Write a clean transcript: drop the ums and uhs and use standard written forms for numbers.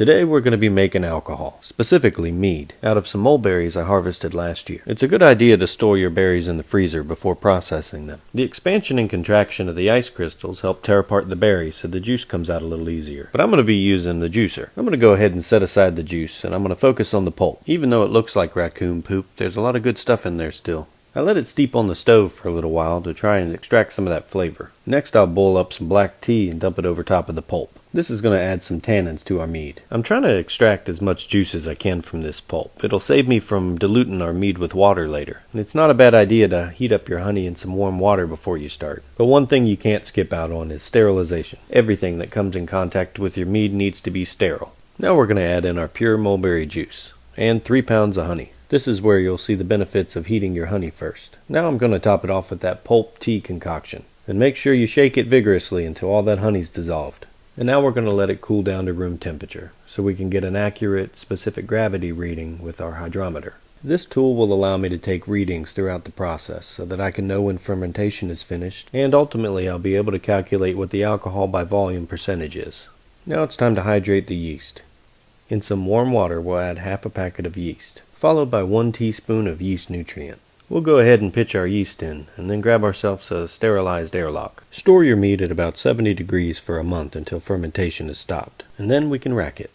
Today we're going to be making alcohol, specifically mead, out of some mulberries I harvested last year. It's a good idea to store your berries in the freezer before processing them. The expansion and contraction of the ice crystals help tear apart the berries so the juice comes out a little easier. But I'm going to be using the juicer. I'm going to go ahead and set aside the juice, and I'm going to focus on the pulp. Even though it looks like raccoon poop, there's a lot of good stuff in there still. I let it steep on the stove for a little while to try and extract some of that flavor. Next I'll boil up some black tea and dump it over top of the pulp. This is going to add some tannins to our mead. I'm trying to extract as much juice as I can from this pulp. It'll save me from diluting our mead with water later. And it's not a bad idea to heat up your honey in some warm water before you start. But one thing you can't skip out on is sterilization. Everything that comes in contact with your mead needs to be sterile. Now we're going to add in our pure mulberry juice and 3 pounds of honey. This is where you'll see the benefits of heating your honey first. Now I'm going to top it off with that pulp tea concoction. And make sure you shake it vigorously until all that honey's dissolved. And now we're going to let it cool down to room temperature so we can get an accurate, specific gravity reading with our hydrometer. This tool will allow me to take readings throughout the process so that I can know when fermentation is finished, and ultimately I'll be able to calculate what the alcohol by volume percentage is. Now it's time to hydrate the yeast. In some warm water we'll add half a packet of yeast, followed by 1 teaspoon of yeast nutrient. We'll go ahead and pitch our yeast in, and then grab ourselves a sterilized airlock. Store your mead at about 70 degrees for a month until fermentation is stopped, and then we can rack it.